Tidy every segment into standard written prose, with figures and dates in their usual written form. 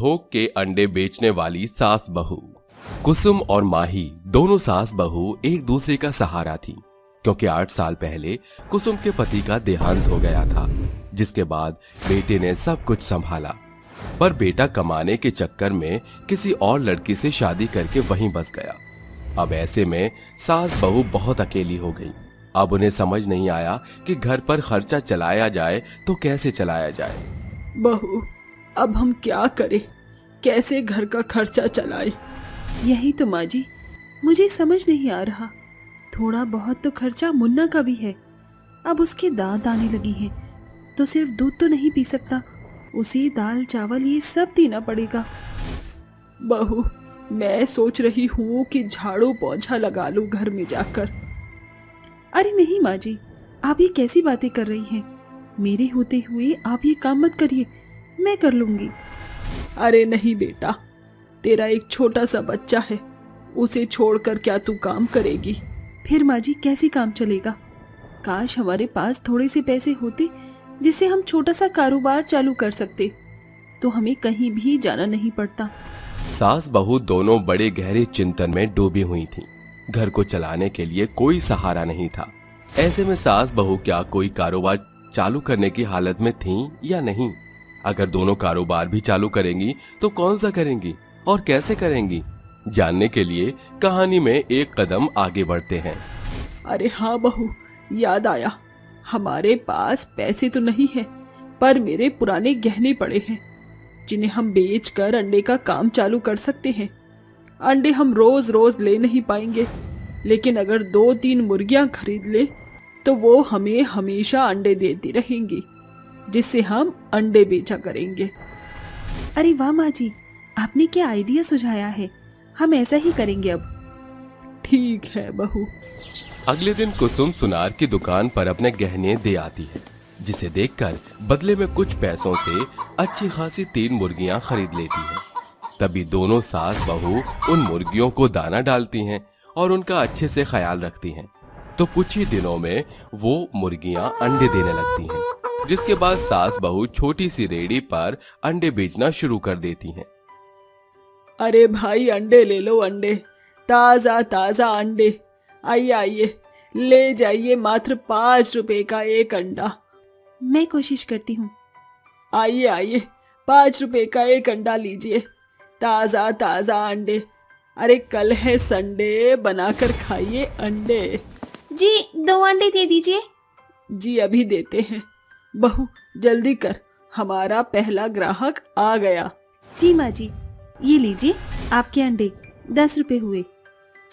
थोक के अंडे बेचने वाली सास बहू। कुसुम और माही दोनों सास बहू एक दूसरे का सहारा थी, क्योंकि 8 साल पहले कुसुम के पति का देहांत हो गया था, जिसके बाद बेटे ने सब कुछ संभाला। पर बेटा कमाने के चक्कर में किसी और लड़की से शादी करके वहीं बस गया। अब ऐसे में सास बहू बहुत अकेली हो गई। अब उन्हें समझ नहीं आया कि घर पर खर्चा चलाया जाए तो कैसे चलाया जाए। बहू, अब हम क्या करें, कैसे घर का खर्चा चलाएं? यही तो माँ जी, मुझे समझ नहीं आ रहा। थोड़ा बहुत तो खर्चा मुन्ना का भी है। अब उसके दांत आने लगी हैं, तो सिर्फ दूध तो नहीं पी सकता, उसे दाल चावल ये सब देना पड़ेगा। बहू, मैं सोच रही हूँ कि झाड़ू पोंछा लगा लूं घर में जाकर। अरे नहीं माँ जी, आप ये कैसी बातें कर रही हैं? मेरे होते हुए आप ये काम मत करिए, मैं कर लूंगी। अरे नहीं बेटा, तेरा एक छोटा सा बच्चा है, उसे छोड़कर क्या तू काम करेगी? फिर माँ जी कैसे काम चलेगा? काश हमारे पास थोड़े से पैसे होते जिससे हम छोटा सा कारोबार चालू कर सकते, तो हमें कहीं भी जाना नहीं पड़ता। सास बहू दोनों बड़े गहरे चिंतन में डूबी हुई थीं। घर को चलाने के लिए कोई सहारा नहीं था। ऐसे में सास बहू क्या कोई कारोबार चालू करने की हालत में थीं या नहीं? अगर दोनों कारोबार भी चालू करेंगी तो कौन सा करेंगी और कैसे करेंगी? जानने के लिए कहानी में एक कदम आगे बढ़ते हैं। अरे हाँ बहू, याद आया, हमारे पास पैसे तो नहीं है, पर मेरे पुराने गहने पड़े हैं जिन्हें हम बेचकर अंडे का काम चालू कर सकते हैं। अंडे हम रोज रोज ले नहीं पाएंगे, लेकिन अगर 2-3 मुर्गियां खरीद ले तो वो हमें हमेशा अंडे देती रहेंगी, जिससे हम अंडे बेचा करेंगे। अरे वाह माँ जी, आपने क्या आइडिया सुझाया है, हम ऐसा ही करेंगे अब। ठीक है बहू। अगले दिन कुसुम सुनार की दुकान पर अपने गहने दे आती है, जिसे देखकर बदले में कुछ पैसों से अच्छी खासी 3 मुर्गियां खरीद लेती है। तभी दोनों सास बहू उन मुर्गियों को दाना डालती हैं और उनका अच्छे से ख्याल रखती हैं। तो कुछ ही दिनों में वो मुर्गियां अंडे देने लगती हैं, जिसके बाद सास बहू छोटी सी रेहड़ी पर अंडे बेचना शुरू कर देती हैं। अरे भाई, अंडे ले लो, अंडे, ताजा ताजा अंडे, आइए आइए, ले जाइए, मात्र 5 रुपए का एक अंडा। मैं कोशिश करती हूँ। आइए आइए, 5 रुपए का एक अंडा लीजिए, ताजा ताजा अंडे। अरे कल है संडे, बनाकर खाइए अंडे। जी 2 अंडे दे दीजिए। जी अभी देते हैं। बहू जल्दी कर, हमारा पहला ग्राहक आ गया। जी माँ जी, ये लीजिए आपके अंडे, 10 रुपए हुए।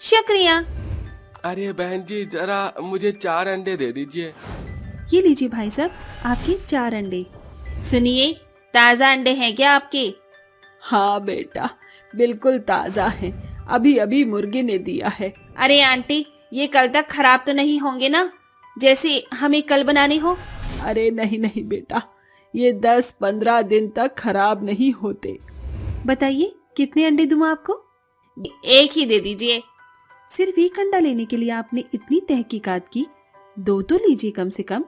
शुक्रिया। अरे बहन जी, जरा मुझे 4 अंडे दे दीजिए। ये लीजिए भाई साहब, आपके 4 अंडे। सुनिए, ताजा अंडे हैं क्या आपके? हाँ बेटा, बिल्कुल ताजा है, अभी अभी मुर्गी ने दिया है। अरे आंटी, ये कल तक खराब तो नहीं होंगे ना, जैसे हमें कल बनाने हो? अरे नहीं नहीं बेटा, ये 10-15 दिन तक खराब नहीं होते। बताइए कितने अंडे दूं आपको? 1 ही दे दीजिए। सिर्फ 1 अंडा लेने के लिए आपने इतनी तहकीकात की, 2 तो लीजिए कम से कम।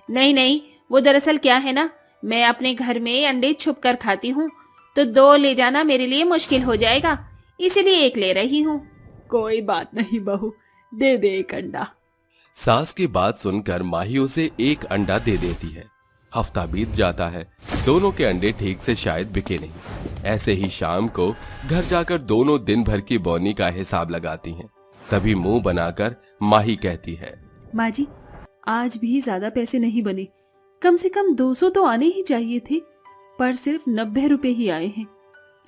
नहीं नहीं, वो दरअसल क्या है ना, मैं अपने घर में अंडे छुप कर खाती हूँ, तो 2 ले जाना मेरे लिए मुश्किल हो जाएगा, इसीलिए 1 ले रही हूँ। कोई बात नहीं बहू, दे दे 1 अंडा। सास की बात सुनकर माही उसे 1 अंडा दे देती है। हफ्ता बीत जाता है, दोनों के अंडे ठीक से शायद बिके नहीं। ऐसे ही शाम को घर जाकर दोनों दिन भर की बौनी का हिसाब लगाती हैं। तभी मुंह बनाकर माही कहती है, माँ जी, आज भी ज्यादा पैसे नहीं बने, कम से कम 200 तो आने ही चाहिए थे, पर सिर्फ 90 रुपए ही आए हैं।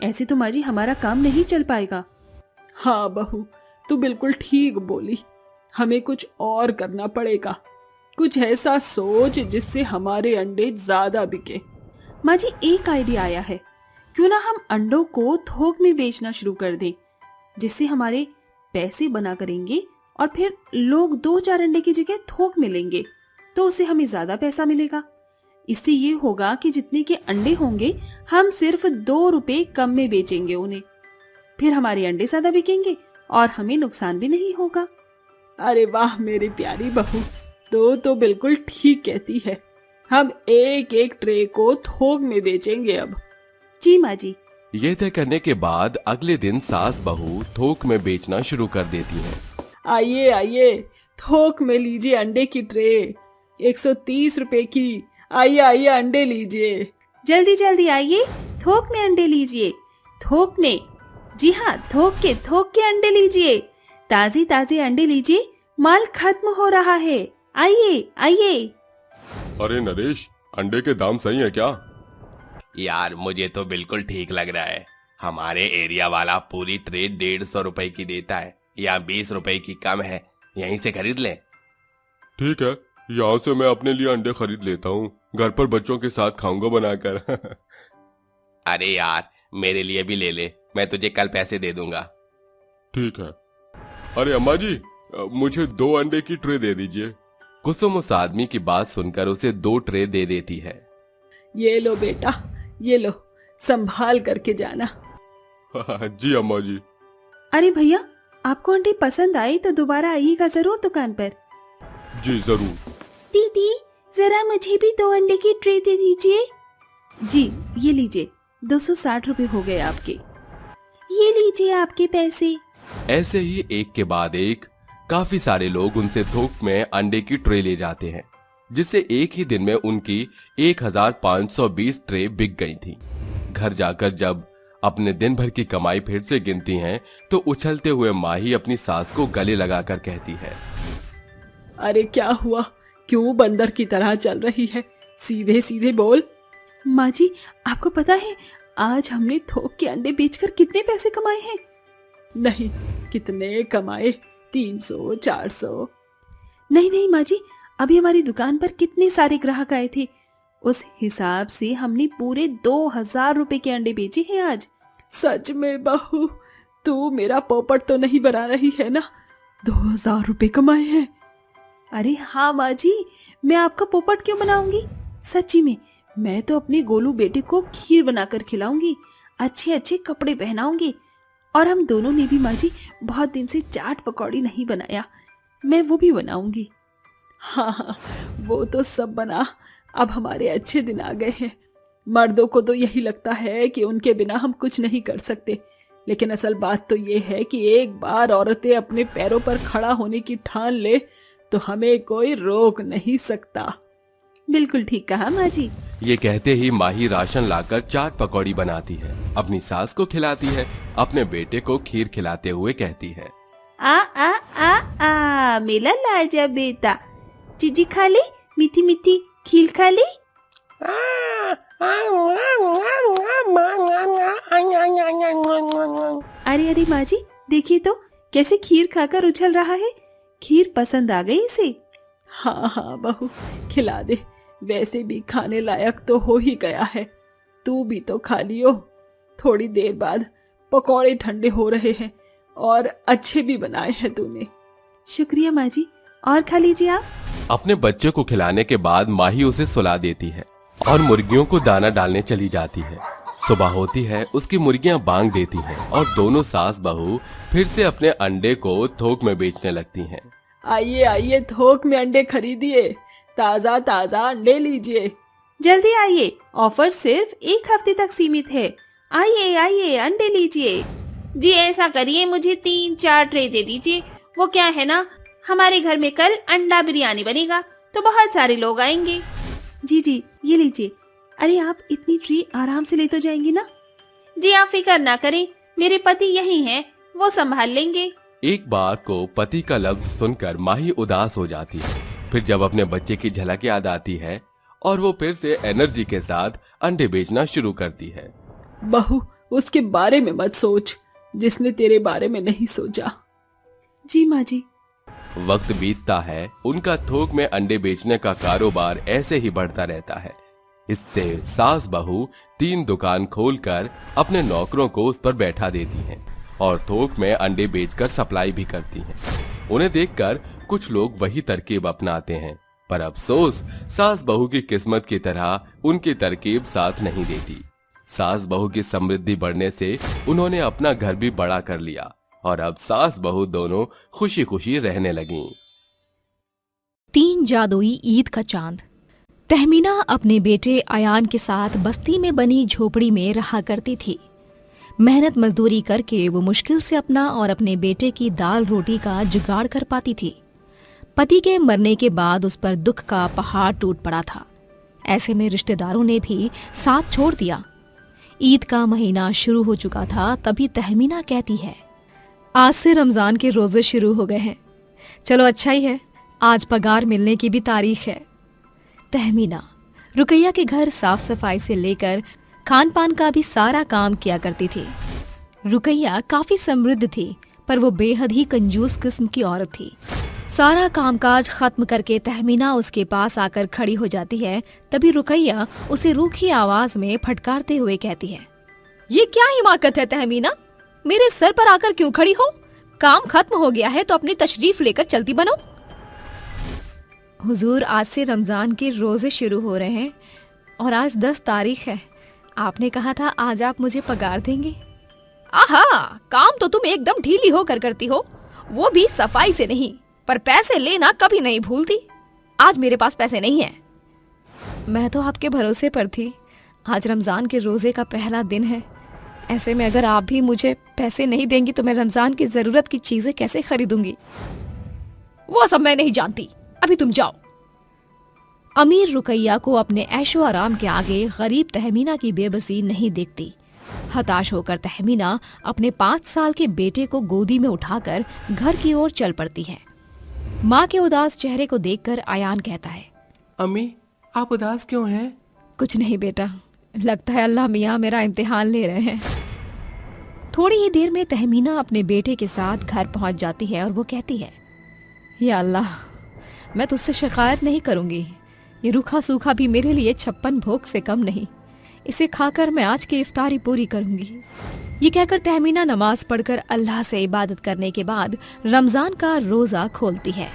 ऐसे तो माँ जी हमारा काम नहीं चल पाएगा। हाँ बहू, तू बिल्कुल ठीक बोली, हमें कुछ और करना पड़ेगा। कुछ ऐसा सोच जिससे हमारे अंडे ज्यादा बिके। माँ जी, एक आइडिया आया है, क्यों ना हम अंडों को थोक में बेचना शुरू कर दें, जिससे हमारे पैसे बना करेंगे और फिर लोग 2-4 अंडे की जगह थोक में लेंगे, तो उससे हमें ज्यादा पैसा मिलेगा। इससे ये होगा कि जितने के अंडे होंगे हम सिर्फ 2 रुपए कम में बेचेंगे उन्हें, फिर हमारे अंडे ज्यादा बिकेंगे और हमें नुकसान भी नहीं होगा। अरे वाह मेरी प्यारी बहू, तो बिल्कुल ठीक कहती है। हम एक एक ट्रे को थोक में बेचेंगे अब। जी माँ जी, ये तय करने के बाद अगले दिन सास बहू थोक में बेचना शुरू कर देती हैं। आइए आइए, थोक में लीजिए अंडे की ट्रे, 130 रुपए की। आइए आइए, अंडे लीजिए। जल्दी जल्दी आइए, थोक में अंडे लीजिए, थोक में। जी हाँ, थोक के अंडे लीजिए, ताजे ताजे अंडे लीजिए, माल खत्म हो रहा है। आइए आइए। अरे नरेश, अंडे के दाम सही है क्या? यार मुझे तो बिल्कुल ठीक लग रहा है। हमारे एरिया वाला पूरी ट्रे 150 रुपए की देता है, या 20 रुपए की कम है, यहीं से खरीद ले। ठीक है, यहाँ से मैं अपने लिए अंडे खरीद लेता हूँ, घर पर बच्चों के साथ खाऊंगा बनाकर। अरे यार मेरे लिए भी ले ले, मैं तुझे कल पैसे दे दूंगा। ठीक है। अरे अम्मा जी, मुझे 2 अंडे की ट्रे दे दीजिए। कुसुम उस आदमी की बात सुनकर उसे 2 ट्रे दे देती है। ये लो बेटा, ये लो, संभाल करके जाना। जी अम्मा जी। अरे भैया, आपको अंडे पसंद आए तो दोबारा आइएगा जरूर दुकान पर। जी जरूर। दीदी, जरा मुझे भी 2 अंडे की ट्रे दे दीजिए। जी, ये लीजिए, 260 रुपए हो गए आपके। ये लीजिए आपके पैसे। ऐसे ही एक के बाद एक काफी सारे लोग उनसे थोक में अंडे की ट्रे ले जाते हैं, जिससे एक ही दिन में उनकी 1520 ट्रे बिक गई थी। घर जाकर जब अपने दिन भर की कमाई फिर से गिनती हैं, तो उछलते हुए माही अपनी सास को गले लगाकर कहती है, अरे क्या हुआ, क्यों बंदर की तरह चल रही है? सीधे सीधे बोल। माँ जी, आपको पता है आज हमने थोक के अंडे बेचकर कितने पैसे कमाए हैं? नहीं, कितने कमाए? 300, 400? नहीं माँ जी, अभी हमारी दुकान पर कितने सारे ग्राहक आए थे, उस हिसाब से हमने पूरे 2000 रुपए के अंडे बेचे हैं आज। सच में बहू, तू मेरा पोपट तो नहीं बना रही है ना? 2000 रुपए कमाए हैं? अरे हाँ माँ जी, मैं आपका पोपट क्यों बनाऊंगी? सच्ची में मैं तो अपने गोलू बेटे को खीर बनाकर खिलाऊंगी, अच्छे अच्छे कपड़े पहनाऊंगी, और हम दोनों ने भी माँ जी बहुत दिन से चाट पकौड़ी नहीं बनाया, मैं वो भी बनाऊंगी। हाँ, वो तो सब बना, अब हमारे अच्छे दिन आ गए हैं। मर्दों को तो यही लगता है कि उनके बिना हम कुछ नहीं कर सकते, लेकिन असल बात तो ये है कि एक बार औरतें अपने पैरों पर खड़ा होने की ठान ले तो हमें कोई रोक नहीं सकता। बिल्कुल ठीक कहा माँ जी। ये कहते ही माही राशन लाकर चाट पकौड़ी बनाती है, अपनी सास को खिलाती है, अपने बेटे को खीर खिलाते हुए कहती है, आ आ आ आ मेरा लाजा बेटा, चीजी खा ले, मीठी मीठी खीर खा ले। अरे अरे माँ जी, देखिए तो कैसे खीर खाकर उछल रहा है। खीर पसंद आ गई इसे? हाँ हाँ बहू, खिला दे, वैसे भी खाने लायक तो हो ही गया है। तू भी तो खा लियो, थोड़ी देर बाद पकौड़े ठंडे हो रहे हैं और अच्छे भी बनाए हैं तूने। शुक्रिया माँ जी, और खा लीजिए आप। अपने बच्चे को खिलाने के बाद माही उसे सुला देती है और मुर्गियों को दाना डालने चली जाती है। सुबह होती है, उसकी मुर्गियां बांग देती हैं और दोनों सास बहू फिर से अपने अंडे को थोक में बेचने लगती हैं। आइए आइए, थोक में अंडे खरीदिए, ताजा ताजा अंडे लीजिए। जल्दी आइए, ऑफर सिर्फ 1 हफ्ते तक सीमित है। आइए आइए, अंडे लीजिए। जी ऐसा करिए, मुझे 3-4 ट्रे दे दीजिए। वो क्या है ना, हमारे घर में कल अंडा बिरयानी बनेगा तो बहुत सारे लोग आएंगे। जी जी, ये लीजिए। अरे आप इतनी ट्रे आराम से ले तो जाएंगी ना? जी आप फिक्र ना करें, मेरे पति यही हैं, वो संभाल लेंगे। एक बार को पति का लफ्ज सुनकर माही उदास हो जाती है। फिर जब अपने बच्चे की झलक याद आती है और वो फिर से एनर्जी के साथ अंडे बेचना शुरू करती है। बहू, उसके बारे में मत सोच जिसने तेरे बारे में नहीं सोचा। जी माँ जी। वक्त बीतता है, उनका थोक में अंडे बेचने का कारोबार ऐसे ही बढ़ता रहता है। इससे सास बहू 3 दुकान खोलकर अपने नौकरों को उस पर बैठा देती हैं और थोक में अंडे बेचकर सप्लाई भी करती हैं। उन्हें देखकर कुछ लोग वही तरकीब अपनाते हैं, पर अफसोस सास बहू की किस्मत की तरह उनकी तरकीब साथ नहीं देती। सास बहू की समृद्धि बढ़ने से उन्होंने अपना घर भी बड़ा कर लिया और अब सास बहू दोनों खुशी खुशी रहने लगीं। 3 जादुई ईद का चांद। तहमीना अपने बेटे अयान के साथ बस्ती में बनी झोपड़ी में रहा करती थी। मेहनत मजदूरी करके वो मुश्किल से अपना और अपने बेटे की दाल रोटी का जुगाड़ कर पाती थी। पति के मरने के बाद उस पर दुख का पहाड़ टूट पड़ा था। ऐसे में रिश्तेदारों ने भी साथ छोड़ दिया। ईद का महीना शुरू हो चुका था, तभी तहमीना कहती है, आज से रमजान के रोजे शुरू हो गए हैं। चलो अच्छा ही है, आज पगार मिलने की भी तारीख है। तहमीना रुकैया के घर साफ सफाई से लेकर खान पान का भी सारा काम किया करती थी। रुकैया काफी समृद्ध थी, पर वो बेहद ही कंजूस किस्म की औरत थी। सारा कामकाज खत्म करके तहमीना उसके पास आकर खड़ी हो जाती है। तभी रुकैया उसे रूखी आवाज में फटकारते हुए कहती है, ये क्या हिमाकत है तहमीना, मेरे सर पर आकर क्यों खड़ी हो? काम खत्म हो गया है तो अपनी तशरीफ लेकर चलती बनो। हुजूर, आज से रमजान के रोजे शुरू हो रहे हैं और आज 10 तारीख है। आपने कहा था आज आप मुझे पगार देंगे। आहा, काम तो तुम एकदम ढीली होकर करती हो, वो भी सफाई से नहीं, पर पैसे लेना कभी नहीं भूलती। आज मेरे पास पैसे नहीं है। मैं तो आपके भरोसे पर थी। आज रमजान के रोजे का पहला दिन है। ऐसे में अगर आप भी मुझे पैसे नहीं देंगी तो मैं रमजान की जरूरत की चीजें कैसे खरीदूंगी? वो सब मैं नहीं जानती, अभी तुम जाओ। अमीर रुकैया को अपने ऐशो आराम के आगे गरीब तहमीना की बेबसी नहीं देखती। हताश होकर तहमीना अपने 5 साल के बेटे को गोदी में उठाकर घर की ओर चल पड़ती है। माँ के उदास चेहरे को देखकर आयान कहता है, अम्मी, आप उदास क्यों हैं? कुछ नहीं बेटा, लगता है अल्लाह मियाँ मेरा इम्तिहान ले रहे हैं। थोड़ी ही देर में तहमीना अपने बेटे के साथ घर पहुंच जाती है और वो कहती है, या अल्लाह, मैं तुझसे शिकायत नहीं करूंगी। ये रूखा सूखा भी मेरे लिए 56 भोग से कम नहीं। इसे खाकर मैं आज की इफ्तारी पूरी करूंगी। ये कहकर तहमीना नमाज पढ़कर अल्लाह से इबादत करने के बाद रमजान का रोजा खोलती है।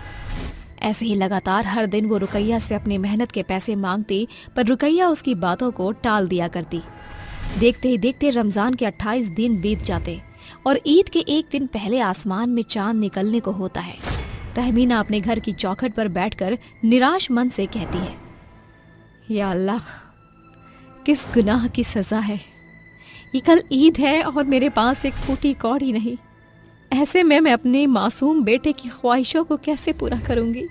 ऐसे ही लगातार हर दिन वो रुकैया से अपनी मेहनत के पैसे मांगती, पर रुकैया उसकी बातों को टाल दिया करती। देखते ही देखते रमजान के 28 दिन बीत जाते और ईद के एक दिन पहले आसमान में चांद निकलने को होता है। तहमीना अपने घर की चौखट पर बैठकर निराश मन से कहती है, या अल्लाह, किस गुनाह की सजा है। ये कल ईद है और मेरे पास एक फूटी कौड़ी नहीं। ऐसे में मैं अपने मासूम बेटे की ख्वाहिशों को कैसे पूरा करूंगी?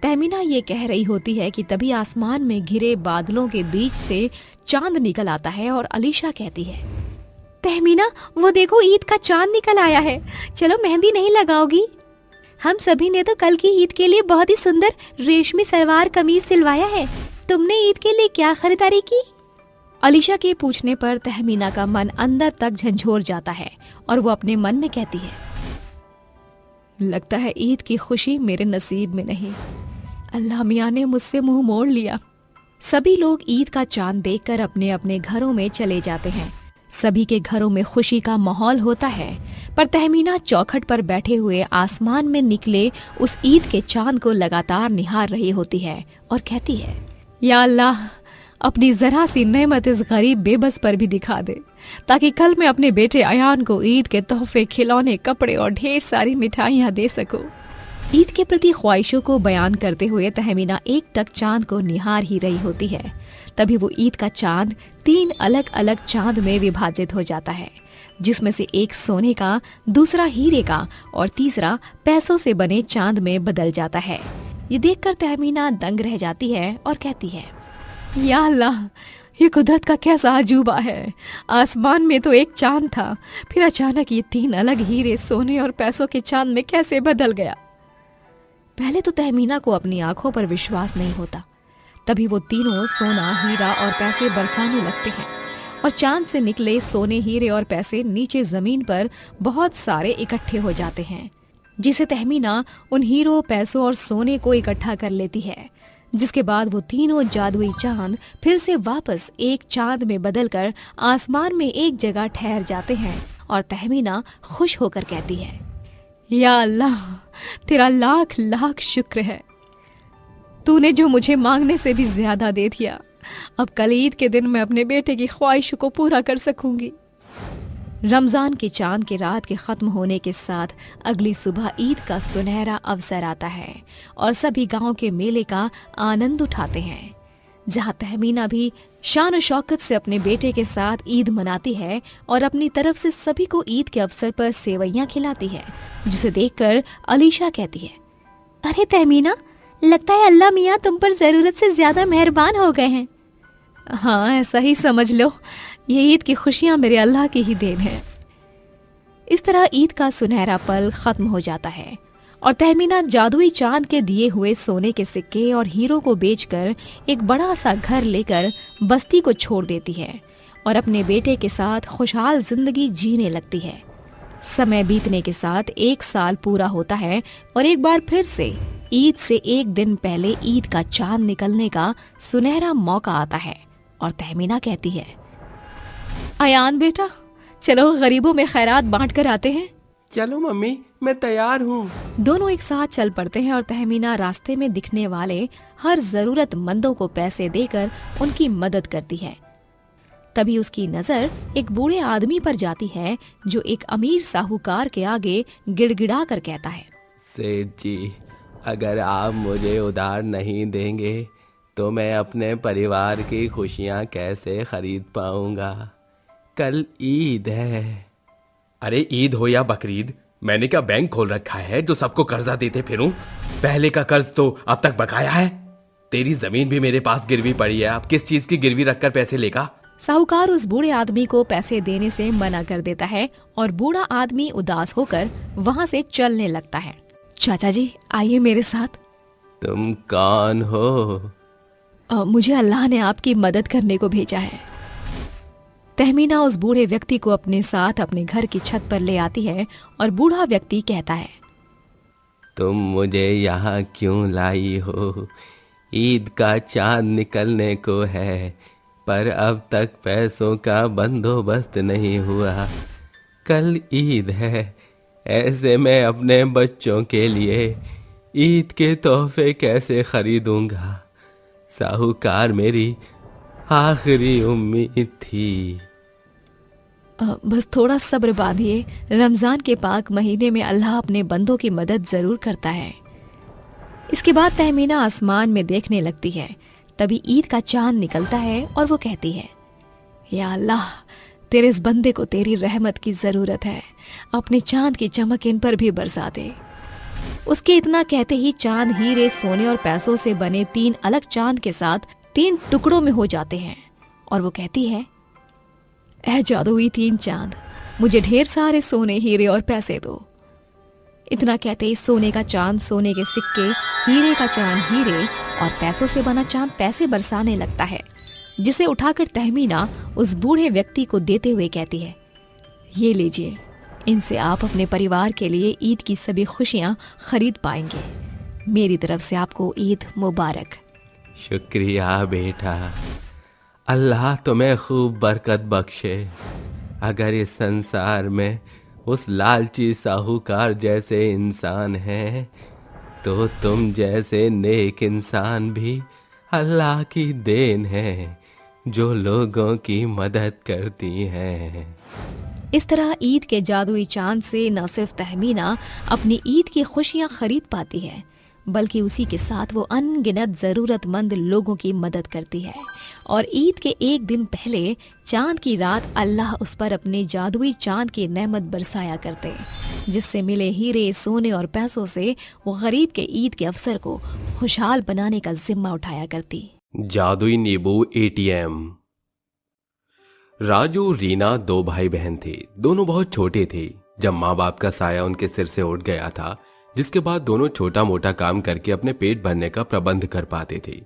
तहमीना ये कह रही होती है कि तभी आसमान में घिरे बादलों के बीच से चांद निकल आता है और अलीशा कहती है, तहमीना, वो देखो ईद का चांद निकल आया है। चलो मेहंदी नहीं लगाओगी? हम सभी ने तो कल की ईद के लिए बहुत ही सुंदर रेशमी सलवार कमीज सिलवाया है। तुमने ईद के लिए क्या खरीदारी की? अलीशा के पूछने पर तहमीना का मन अंदर तक झंझोर जाता है और वो अपने मन में कहती है, लगता है ईद की खुशी मेरे नसीब में नहीं। अल्लाह मियाँ ने मुझसे मुंह मोड़ लिया। सभी लोग ईद का चांद देखकर अपने अपने घरों में चले जाते हैं। सभी के घरों में खुशी का माहौल होता है, पर तहमीना चौखट पर बैठे हुए आसमान में निकले उस ईद के चांद को लगातार निहार रही होती है और कहती है, या अल्लाह, अपनी जरा सी नेमत इस गरीब बेबस पर भी दिखा दे, ताकि कल मैं अपने बेटे अयान को ईद के तोहफे, खिलौने, कपड़े और ढेर सारी मिठाइयाँ दे सकूं। ईद के प्रति ख्वाहिशों को बयान करते हुए तहमीना एक टक चांद को निहार ही रही होती है। तभी वो ईद का चांद 3 अलग अलग चांद में विभाजित हो जाता है, जिसमें से एक सोने का, दूसरा हीरे का और तीसरा पैसों से बने चांद में बदल जाता है। ये देखकर तहमीना दंग रह जाती है और कहती है, या अल्लाह, ये कुदरत का कैसा अजूबा है। आसमान में तो एक चांद था, फिर अचानक ये 3 अलग हीरे, सोने और पैसों के चांद में कैसे बदल गया? पहले तो तहमीना को अपनी आंखों पर विश्वास नहीं होता। तभी वो तीनों सोना, हीरा और पैसे बरसाने लगते हैं और चांद से निकले सोने, हीरे और पैसे नीचे जमीन पर बहुत सारे इकट्ठे हो जाते हैं, जिसे तहमीना उन हीरो, पैसों और सोने को इकट्ठा कर लेती है। जिसके बाद वो तीनों जादुई चांद फिर से वापस एक चांद में बदलकर आसमान में एक जगह ठहर जाते हैं और तहमीना खुश होकर कहती है, या अल्लाह, तेरा लाख लाख शुक्र है। तूने जो मुझे मांगने से भी ज्यादा दे दिया। अब कल ईद के दिन मैं अपने बेटे की ख्वाहिश को पूरा कर सकूंगी। रमजान के चांद के रात के खत्म होने के साथ अगली सुबह ईद का सुनहरा अवसर आता है और सभी गांव के मेले का आनंद उठाते हैं। जहाँ तहमीना भी शान और शौकत से अपने बेटे के साथ ईद मनाती है और अपनी तरफ से सभी को ईद के अवसर पर सेवैयां खिलाती है, जिसे देखकर अलीशा कहती है, अरे तहमीना, लगता है अल्लाह मियाँ तुम पर जरूरत से ज्यादा मेहरबान हो गए हैं। हाँ, ऐसा ही समझ लो, ये ईद की खुशियां मेरे अल्लाह की ही देन है। इस तरह ईद का सुनहरा पल खत्म हो जाता है और तहमीना जादुई चांद के दिए हुए सोने के सिक्के और हीरो को बेचकर एक बड़ा सा घर लेकर बस्ती को छोड़ देती है और अपने बेटे के साथ खुशहाल जिंदगी जीने लगती है। समय बीतने के साथ 1 साल पूरा होता है और एक बार फिर से ईद से एक दिन पहले ईद का चांद निकलने का सुनहरा मौका आता है और तहमीना कहती है, अयान बेटा, चलो गरीबों में खैरात बांट कर आते हैं। चलो मम्मी, मैं तैयार हूँ। दोनों एक साथ चल पड़ते हैं और तहमीना रास्ते में दिखने वाले हर जरूरतमंदों को पैसे देकर उनकी मदद करती है। तभी उसकी नजर एक बूढ़े आदमी पर जाती है जो एक अमीर साहूकार के आगे गिड़गिड़ा कर कहता है, सेठ जी, अगर आप मुझे उधार नहीं देंगे तो मैं अपने परिवार की खुशियाँ कैसे खरीद पाऊंगा? कल ईद है। अरे ईद हो या बकरीद, मैंने क्या बैंक खोल रखा है जो सबको कर्जा देते फिरूं? पहले का कर्ज तो अब तक बकाया है। तेरी जमीन भी मेरे पास गिरवी पड़ी है, अब किस चीज की गिरवी रखकर पैसे लेगा? साहूकार उस बूढ़े आदमी को पैसे देने से मना कर देता है और बूढ़ा आदमी उदास होकर वहाँ से चलने लगता है। चाचा जी, आइए मेरे साथ। तुम कौन हो? मुझे अल्लाह ने आपकी मदद करने को भेजा है। तहमीना उस बूढ़े व्यक्ति को अपने साथ अपने घर की छत पर ले आती है और बूढ़ा व्यक्ति कहता है, तुम मुझे यहाँ क्यों लाई हो? ईद का चांद निकलने को है, पर अब तक पैसों का बंदोबस्त नहीं हुआ। कल ईद है, ऐसे में अपने बच्चों के लिए ईद के तोहफे कैसे खरीदूंगा? साहूकार मेरी आखिरी उम्मीद थी। बस थोड़ा सब्र बांधिए, रमजान के पाक महीने में अल्लाह अपने बंदों की मदद जरूर करता है। इसके बाद तहमीना आसमान में देखने लगती है। तभी ईद का चांद निकलता है और वो कहती है, या अल्लाह, तेरे इस बंदे को तेरी रहमत की जरूरत है, अपने चांद की चमक इन पर भी बरसा दे। उसके इतना कहते ही चांद हीरे, सोने और पैसों से बने 3 अलग चांद के साथ 3 टुकड़ों में हो जाते हैं और वो कहती है, ऐ जादुई 3 चांद, मुझे ढेर सारे सोने, हीरे और पैसे दो। इतना कहते ही सोने का चांद सोने के सिक्के, हीरे का चांद हीरे और पैसों से बना चांद पैसे बरसाने लगता है, जिसे उठाकर तहमीना उस बूढ़े व्यक्ति को देते हुए कहती है, ये लीजिए, इनसे आप अपने परिवार के लिए ईद की सभी खुशियां खरीद पाएंगे। मेरी तरफ से आपको ईद मुबारक। शुक्रिया बेटा, अल्लाह तुम्हें खूब बरकत बख्शे। अगर इस संसार में उस लालची साहूकार जैसे इंसान हैं, तो तुम जैसे नेक इंसान भी अल्लाह की देन है, जो लोगों की मदद करती हैं। इस तरह ईद के जादुई चांद से न सिर्फ तहमीना अपनी ईद की खुशियां खरीद पाती है, बल्कि उसी के साथ वो अनगिनत जरूरतमंद लोगों की मदद करती है। और ईद के एक दिन पहले चांद की रात अल्लाह उस पर अपने जादुई चांद की नेमत बरसाया करते, जिससे मिले हीरे, सोने और पैसों से वो गरीब के ईद के अवसर को खुशहाल बनाने का जिम्मा उठाया करती। जादुई नींबू ATM। राजू, रीना 2 भाई बहन थे। दोनों बहुत छोटे थे जब माँ बाप का साया उनके सिर से उठ गया था, जिसके बाद दोनों छोटा मोटा काम करके अपने पेट भरने का प्रबंध कर पाते थे।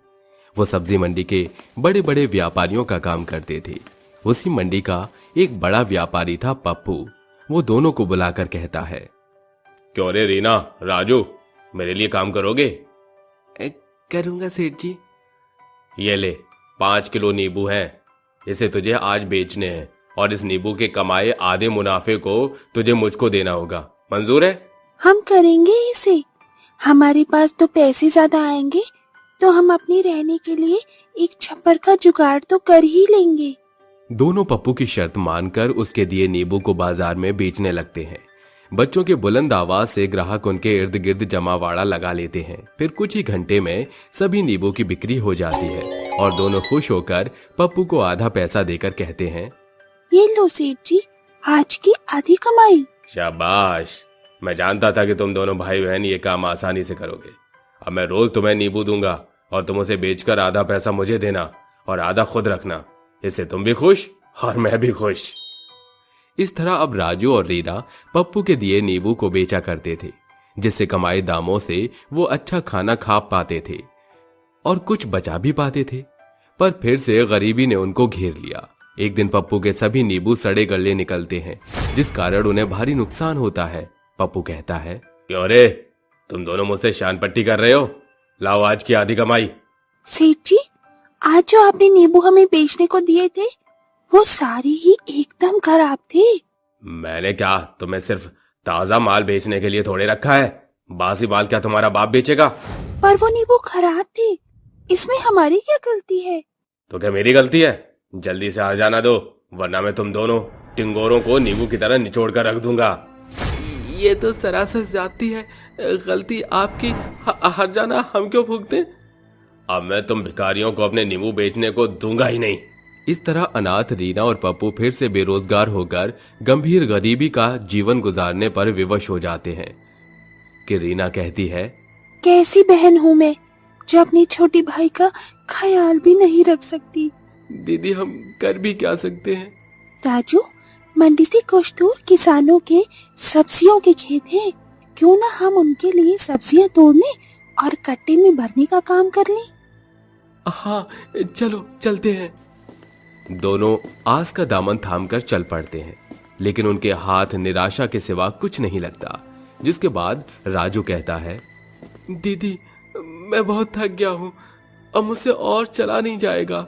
वो सब्जी मंडी के बड़े बड़े व्यापारियों का काम करते थे। उसी मंडी का एक बड़ा व्यापारी था पप्पू। वो दोनों को बुलाकर कहता है, क्यों रे रीना, राजू, मेरे लिए काम करोगे? करूंगा सेठ जी। ये ले, 5 किलो नींबू हैं, इसे तुझे आज बेचने हैं और इस नींबू के कमाए आधे मुनाफे को तुझे मुझको देना होगा। मंजूर है? हम करेंगे इसे। हमारे पास तो पैसे ज्यादा आएंगे तो हम अपनी रहने के लिए एक छप्पर का जुगाड़ तो कर ही लेंगे। दोनों पप्पू की शर्त मानकर उसके दिए नींबू को बाजार में बेचने लगते हैं। बच्चों के बुलंद आवाज से ग्राहक उनके इर्द गिर्द जमावाड़ा लगा लेते हैं। फिर कुछ ही घंटे में सभी नींबू की बिक्री हो जाती है और दोनों खुश होकर पप्पू को आधा पैसा देकर कहते हैं, ये लो सेठ जी, आज की आधी कमाई। शाबाश, मैं जानता था कि तुम दोनों भाई बहन ये काम आसानी से करोगे। अब मैं रोज तुम्हें नींबू दूंगा और तुम उसे बेचकर आधा पैसा मुझे देना और आधा खुद रखना। इससे तुम भी खुश और मैं भी खुश। इस तरह अब राजू और रीना पप्पू के दिए नींबू को बेचा करते थे, जिससे कमाए दामों से वो अच्छा खाना खा पाते थे और कुछ बचा भी पाते थे। पर फिर से गरीबी ने उनको घेर लिया। एक दिन पप्पू के सभी नींबू सड़े गले निकलते हैं, जिस कारण उन्हें भारी नुकसान होता है। पप्पू कहता है, क्यों रे, तुम दोनों मुझसे शान पट्टी कर रहे हो? लाओ आज की आधी कमाई। सेठ जी, आज जो आपने नींबू हमें बेचने को दिए थे वो सारे ही एकदम खराब थे। मैंने क्या तुम्हें सिर्फ ताजा माल बेचने के लिए थोड़े रखा है? बासी माल क्या तुम्हारा बाप बेचेगा? पर वो नींबू खराब थे, इसमें हमारी क्या गलती है? तो क्या मेरी गलती है? जल्दी से आ जाना दो, वरना मैं तुम दोनों टिंगोरों को नींबू की तरह निचोड़ कर रख दूंगा। ये तो सरासर ज्यादती है, गलती आपकी, हट जाना, हम क्यों भुगते? अब मैं तुम भिखारियों को अपने नींबू बेचने को दूंगा ही नहीं। इस तरह अनाथ रीना और पप्पू फिर से बेरोजगार होकर गंभीर गरीबी का जीवन गुजारने पर विवश हो जाते हैं कि रीना कहती है, कैसी बहन हूँ मैं जो अपनी छोटी भाई का ख्याल भी नहीं रख सकती। दीदी हम कर भी क्या सकते हैं? राजू, मंडी से कुछ दूर किसानों के सब्जियों के खेत हैं, क्यों ना हम उनके लिए सब्जियां तोड़ने और कट्टे में भरने का काम कर लें? हाँ चलो चलते हैं। दोनों आस का दामन थामकर चल पड़ते हैं, लेकिन उनके हाथ निराशा के सिवा कुछ नहीं लगता। जिसके बाद राजू कहता है, दीदी मैं बहुत थक गया हूँ, अब मुझसे और चला नहीं जाएगा।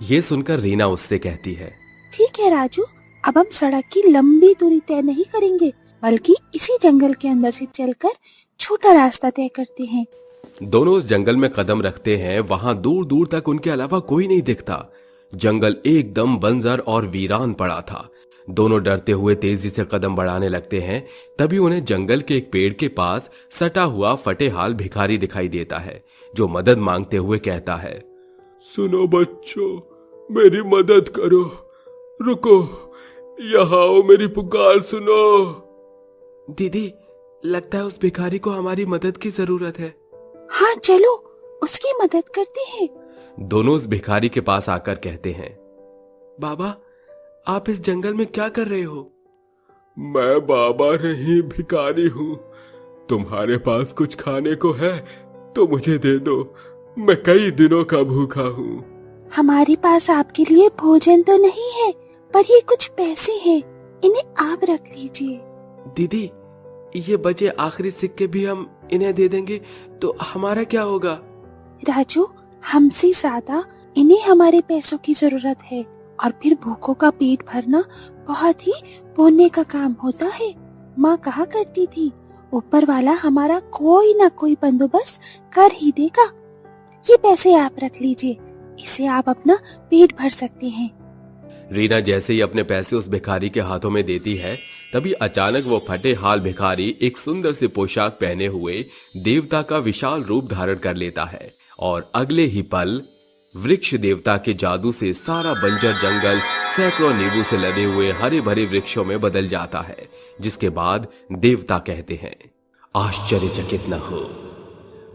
ये सुनकर रीना उससे कहती है, ठीक है राजू, अब हम सड़क की लंबी दूरी तय नहीं करेंगे, बल्कि इसी जंगल के अंदर से चलकर छोटा रास्ता तय करते हैं। दोनों उस जंगल में कदम रखते हैं। वहां दूर दूर तक उनके अलावा कोई नहीं दिखता। जंगल एकदम बंजर और वीरान पड़ा था। दोनों डरते हुए तेजी से कदम बढ़ाने लगते हैं। तभी उन्हें जंगल के एक पेड़ के पास सटा हुआ फटेहाल भिखारी दिखाई देता है, जो मदद मांगते हुए कहता है, सुनो बच्चों, मेरी मदद करो, रुको, यहाँ आओ, मेरी पुकार सुनो। दीदी लगता है उस भिखारी को हमारी मदद की जरूरत है। हाँ चलो उसकी मदद करते हैं। दोनों उस भिखारी के पास आकर कहते हैं, बाबा आप इस जंगल में क्या कर रहे हो? मैं बाबा नहीं भिखारी हूँ। तुम्हारे पास कुछ खाने को है तो मुझे दे दो, मैं कई दिनों का भूखा हूँ। हमारे पास आपके लिए भोजन तो नहीं है, पर ये कुछ पैसे हैं, इन्हें आप रख लीजिए। दीदी ये बचे आखिरी सिक्के भी हम इन्हें दे देंगे तो हमारा क्या होगा? राजू, हमसे ज्यादा इन्हें हमारे पैसों की जरूरत है, और फिर भूखों का पेट भरना बहुत ही पुण्य का काम होता है। माँ कहा करती थी, ऊपर वाला हमारा कोई ना कोई बंदोबस्त कर ही देगा। ये पैसे आप रख लीजिए, इससे आप अपना पेट भर सकते हैं। रीना जैसे ही अपने पैसे उस भिखारी के हाथों में देती है, तभी अचानक वो फटे हाल भिखारी एक सुंदर सी पोशाक पहने हुए देवता का विशाल रूप धारण कर लेता है, और अगले ही पल वृक्ष देवता के जादू से सारा बंजर जंगल सैकड़ों नींबू से लदे हुए हरे भरे वृक्षों में बदल जाता है। जिसके बाद देवता कहते हैं, आश्चर्यचकित न हो,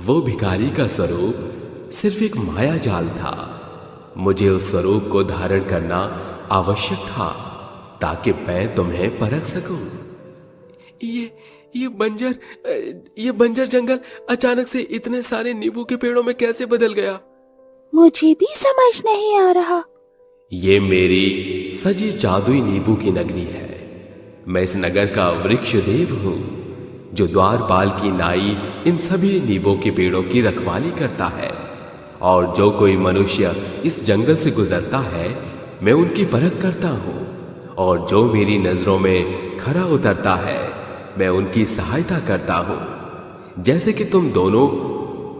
वो भिखारी का स्वरूप सिर्फ एक माया जाल था। मुझे उस स्वरूप को धारण करना आवश्यक था ताकि मैं तुम्हें परख सकूं। ये बंजर जंगल अचानक से इतने सारे नींबू के पेड़ों में कैसे बदल गया? मुझे भी समझ नहीं आ रहा। ये मेरी सजी जादुई नींबू की नगरी है। मैं इस नगर का वृक्ष देव हूँ, जो द्वारपाल की नाई इन सभी नींबू के पेड़ों की रखवाली करता है, और जो कोई मनुष्य इस जंगल से गुजरता है मैं उनकी परख करता हूँ, और जो मेरी नजरों में खरा उतरता है मैं उनकी सहायता करता हूँ। जैसे कि तुम दोनों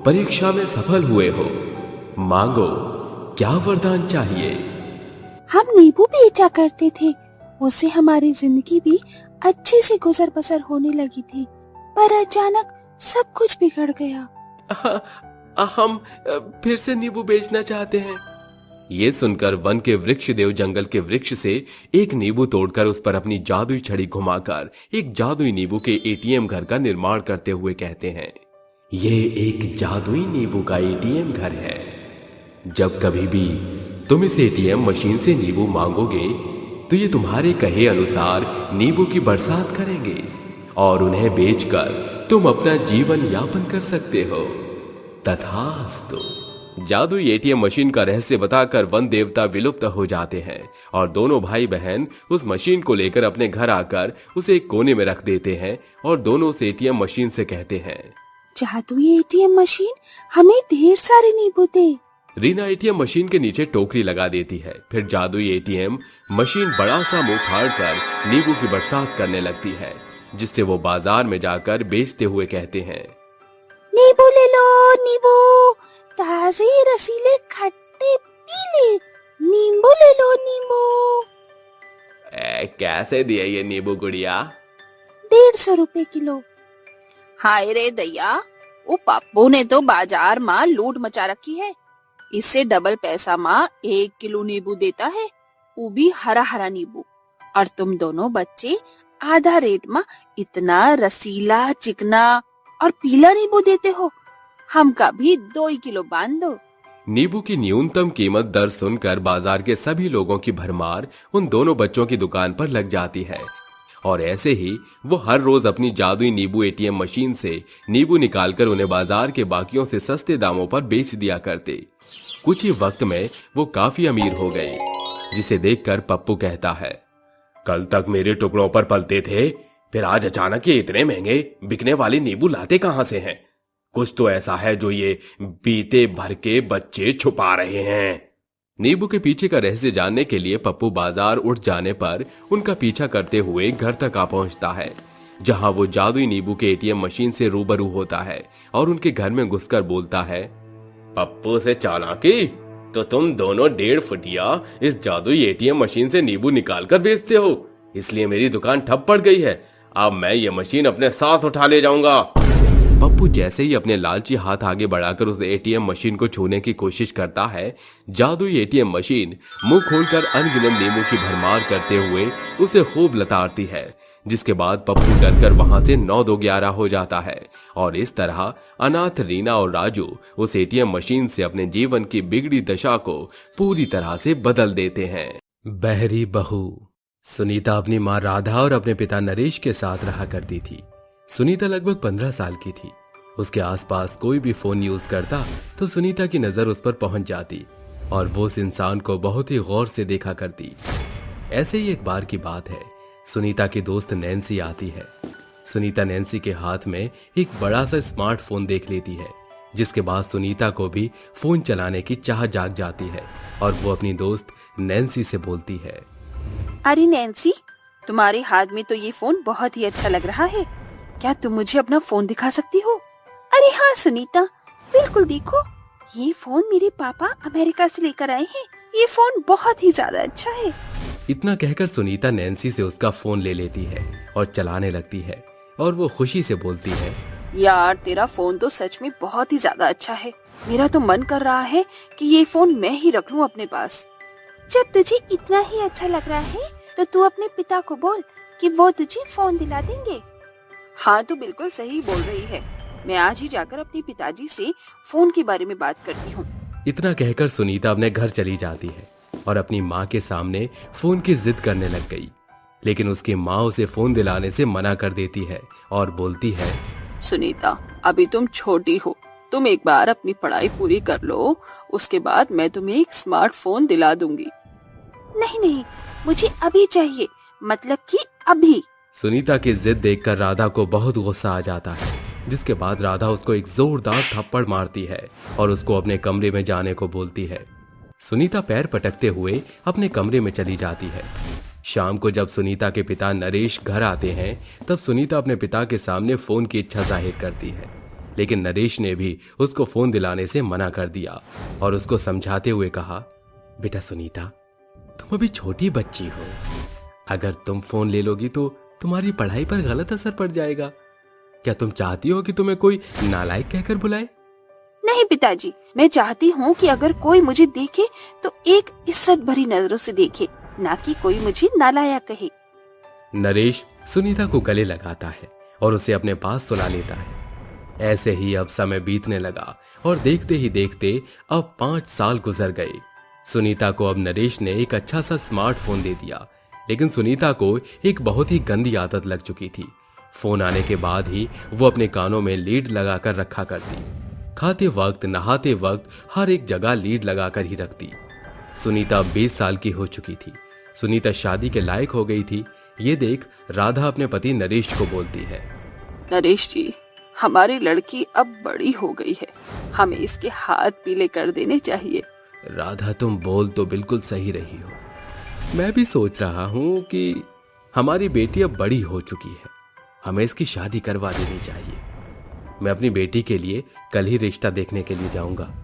परीक्षा में सफल हुए हो, मांगो, क्या वरदान चाहिए? हम नींबू बेचा करते थे, उससे हमारी जिंदगी भी अच्छे से गुजर बसर होने लगी थी, पर अचानक सब कुछ बिगड़ गया। हम फिर से नींबू बेचना चाहते हैं। ये सुनकर वन के वृक्ष देव जंगल के वृक्ष से एक नींबू तोड़कर उस पर अपनी जादुई छड़ी घुमाकर एक जादुई नींबू के एटीएम घर का निर्माण करते हुए कहते हैं, ये एक जादुई नींबू का एटीएम घर है। जब कभी भी तुम इस एटीएम मशीन से नींबू मांगोगे तो ये तुम्हारे कहे अनुसार नींबू की बरसात करेंगे और उन्हें बेचकर तुम अपना जीवन यापन कर सकते हो। तथास्तु। जादुई एटीएम मशीन का रहस्य बताकर वन देवता विलुप्त हो जाते हैं और दोनों भाई बहन उस मशीन को लेकर अपने घर आकर उसे एक कोने में रख देते हैं और दोनों उस एटीएम मशीन से कहते हैं, जादुई एटीएम मशीन हमें ढेर सारे नींबू दे। रीना एटीएम मशीन के नीचे टोकरी लगा देती है। फिर जादुई एटीएम मशीन बड़ा सा मुंह फाड़ कर नींबू की बरसात करने लगती है, जिससे वो बाजार में जाकर बेचते हुए कहते हैं, नींबू ले लो, नींबू ताजे रसीले खट्टे पीले, नींबू ले लो नींबू। कैसे दिए ये नींबू गुड़िया? 150 रुपए किलो। हाय रे दैया, वो पप्पू ने तो बाजार में लूट मचा रखी है। इससे डबल पैसा में 1 किलो नींबू देता है, वो भी हरा हरा नींबू। और तुम दोनों बच्चे आधा रेट में इतना रसीला चिकना और पीला नींबू देते हो। हमका भी 2 किलो बांध दो। नींबू की न्यूनतम कीमत दर सुनकर बाजार के सभी लोगों की भरमार उन दोनों बच्चों की दुकान पर लग जाती है और ऐसे ही वो हर रोज अपनी जादुई नींबू एटीएम मशीन से नींबू निकालकर उन्हें बाजार के बाकियों से सस्ते दामों पर बेच दिया करते। कुछ ही वक्त में वो काफी अमीर हो गए, जिसे देखकर पप्पू कहता है, कल तक मेरे टुकड़ों पर पलते थे, फिर आज अचानक ये इतने महंगे बिकने वाले नींबू लाते कहां से हैं? कुछ तो ऐसा है जो ये बीते भर के बच्चे छुपा रहे हैं। नींबू के पीछे का रहस्य जानने के लिए पप्पू बाजार उठ जाने पर उनका पीछा करते हुए घर तक आ पहुंचता है, जहां वो जादुई नींबू के एटीएम मशीन से रूबरू होता है और उनके घर में घुसकर बोलता है, पप्पू से चालाकी? तो तुम दोनों 1.5 फुटिया इस जादुई एटीएम मशीन से नींबू निकाल कर बेचते हो, इसलिए मेरी दुकान ठप पड़ गई है। अब मैं ये मशीन अपने साथ उठा ले जाऊंगा। पप्पू जैसे ही अपने लालची हाथ आगे बढ़ाकर उस एटीएम मशीन को छूने की कोशिश करता है, जादुई एटीएम मशीन मुंह खोलकर अनगिनत नींबू की भरमार करते हुए उसे खूब लताड़ती है, जिसके बाद पप्पू डरकर वहां से 9-2-11 हो जाता है और इस तरह अनाथ रीना और राजू उस एटीएम मशीन से अपने जीवन की बिगड़ी दशा को पूरी तरह से बदल देते हैं। बहरी बहू। सुनीता अपनी माँ राधा और अपने पिता नरेश के साथ रहा करती थी। सुनीता लगभग 15 साल की थी। उसके आसपास कोई भी फोन यूज करता तो सुनीता की नजर उस पर पहुंच जाती और वो उस इंसान को बहुत ही गौर से देखा करती। ऐसे ही एक बार की बात है, सुनीता की दोस्त नैन्सी आती है। सुनीता नैन्सी के हाथ में एक बड़ा सा स्मार्टफोन देख लेती है, जिसके बाद सुनीता को भी फोन चलाने की चाह जाग जाती है और वो अपनी दोस्त नैन्सी से बोलती है, अरे नैन्सी, तुम्हारे हाथ में तो ये फोन बहुत ही अच्छा लग रहा है। क्या तुम मुझे अपना फोन दिखा सकती हो? अरे हाँ सुनीता, बिल्कुल देखो, ये फोन मेरे पापा अमेरिका से लेकर आए हैं। ये फोन बहुत ही ज्यादा अच्छा है। इतना कहकर सुनीता नैन्सी से उसका फोन ले लेती है और चलाने लगती है और वो खुशी से बोलती है, यार तेरा फोन तो सच में बहुत ही ज्यादा अच्छा है। मेरा तो मन कर रहा है कि ये फोन मैं ही रख लूं अपने पास। जब तुझे इतना ही अच्छा लग रहा है तो तू अपने पिता को बोल कि वो तुझे फोन दिला देंगे। हाँ तो बिल्कुल सही बोल रही है। मैं आज ही जाकर अपने पिताजी से फोन के बारे में बात करती हूँ। इतना कहकर सुनीता अपने घर चली जाती है और अपनी माँ के सामने फोन की जिद करने लग गई, लेकिन उसकी माँ उसे फोन दिलाने से मना कर देती है और बोलती है, सुनीता अभी तुम छोटी हो, तुम एक बार अपनी पढ़ाई पूरी कर लो, उसके बाद मैं तुम्हें एक स्मार्टफोन दिला दूंगी। नहीं नहीं, मुझे अभी चाहिए, मतलब कि अभी। सुनीता की जिद देखकर राधा को बहुत गुस्सा आ जाता है, जिसके बाद राधा उसको एक जोरदार थप्पड़ मारती है और उसको अपने कमरे में जाने को बोलती है। सुनीता पैर पटकते हुए अपने कमरे में चली जाती है। शाम को जब सुनीता के पिता नरेश घर आते हैं, तब सुनीता अपने पिता के सामने फोन की इच्छा जाहिर करती है, लेकिन नरेश ने भी उसको फोन दिलाने से मना कर दिया और उसको समझाते हुए कहा, बेटा सुनीता, तुम अभी छोटी बच्ची हो, अगर तुम फोन ले लोगी तो तुम्हारी पढ़ाई पर गलत असर पड़ जाएगा। क्या तुम चाहती हो कि तुम्हें कोई नालायक कहकर बुलाए? नहीं पिताजी, मैं चाहती हूँ कि अगर कोई मुझे देखे तो एक इज्जत भरी नजरों से देखे, ना कि कोई मुझे नालायक कहे। नरेश सुनीता को गले लगाता है और उसे अपने पास सुला लेता है। ऐसे ही अब समय बीतने लगा और देखते ही देखते अब 5 साल गुजर गए। सुनीता को अब नरेश ने एक अच्छा सा स्मार्टफोन दे दिया, लेकिन सुनीता को एक बहुत ही गंदी आदत लग चुकी थी। फोन आने के बाद ही वो अपने कानों में लीड लगाकर रखा करती। खाते वक्त, नहाते वक्त हर एक जगह लीड लगाकर ही रखती। सुनीता 20 साल की हो चुकी थी। सुनीता शादी के लायक हो गई थी। ये देख राधा अपने पति नरेश को बोलती है, नरेश जी, हमारी लड़की अब बड़ी हो गई है, हमें इसके हाथ पीले कर देने चाहिए। राधा तुम बोल तो बिल्कुल सही रही हो। मैं भी सोच रहा हूं कि हमारी बेटी अब बड़ी हो चुकी है, हमें इसकी शादी करवा देनी चाहिए। मैं अपनी बेटी के लिए कल ही रिश्ता देखने के लिए जाऊंगा।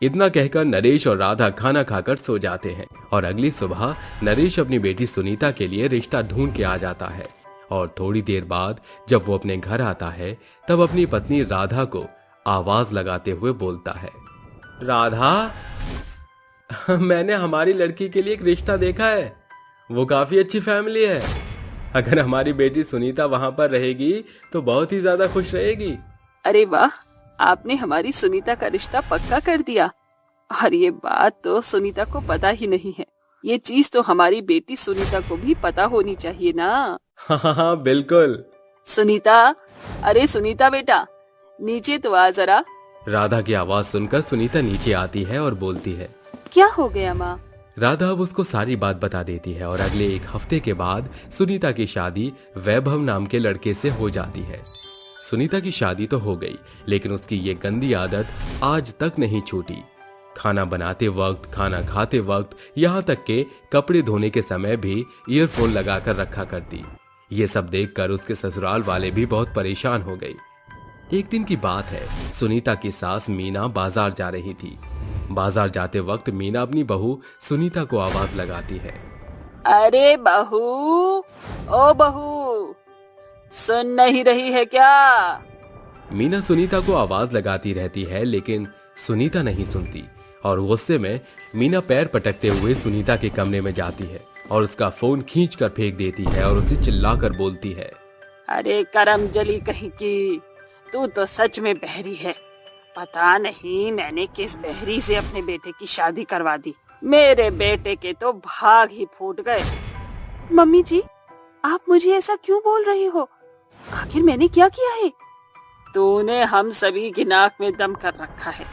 इतना कहकर नरेश और राधा खाना खाकर सो जाते हैं और अगली सुबह नरेश अपनी बेटी सुनीता के लिए रिश्ता ढूंढ के आ जाता है। और थोड़ी देर बाद जब वो अपने घर आता है तब अपनी पत्नी राधा को आवाज लगाते हुए बोलता है, राधा, मैंने हमारी लड़की के लिए एक रिश्ता देखा है, वो काफी अच्छी फैमिली है। अगर हमारी बेटी सुनीता वहां पर रहेगी तो बहुत ही ज्यादा खुश रहेगी। अरे वाह, आपने हमारी सुनीता का रिश्ता पक्का कर दिया। और ये बात तो सुनीता को पता ही नहीं है। ये चीज तो हमारी बेटी सुनीता को भी पता होनी चाहिए ना। हाँ, बिल्कुल। सुनीता, अरे सुनीता बेटा, नीचे तो आ जरा। राधा की आवाज सुनकर सुनीता नीचे आती है और बोलती है, क्या हो गया माँ? राधा अब उसको सारी बात बता देती है और अगले 1 हफ्ते के बाद सुनीता की शादी वैभव नाम के लड़के से हो जाती है। सुनीता की शादी तो हो गई, लेकिन उसकी ये गंदी आदत आज तक नहीं छूटी। खाना बनाते वक्त, खाना खाते वक्त, यहाँ तक के कपड़े धोने के समय भी ईयरफोन लगाकर रखा करती। ये सब देखकर उसके ससुराल वाले भी बहुत परेशान हो गई। एक दिन की बात है, सुनीता की सास मीना बाजार जा रही थी। बाजार जाते वक्त मीना अपनी बहू सुनीता को आवाज लगाती है, अरे बहू, ओ बहू, सुन नहीं रही है क्या? मीना सुनीता को आवाज लगाती रहती है, लेकिन सुनीता नहीं सुनती और गुस्से में मीना पैर पटकते हुए सुनीता के कमरे में जाती है और उसका फोन खींचकर फेंक देती है और उसे चिल्लाकर बोलती है, अरे करम जली कहीं की, तू तो सच में बहरी है। पता नहीं मैंने किस बहरी से अपने बेटे की शादी करवा दी। मेरे बेटे के तो भाग ही फूट गए। मम्मी जी, आप मुझे ऐसा क्यों बोल रही हो? आखिर मैंने क्या किया है? तूने हम सभी की नाक में दम कर रखा है।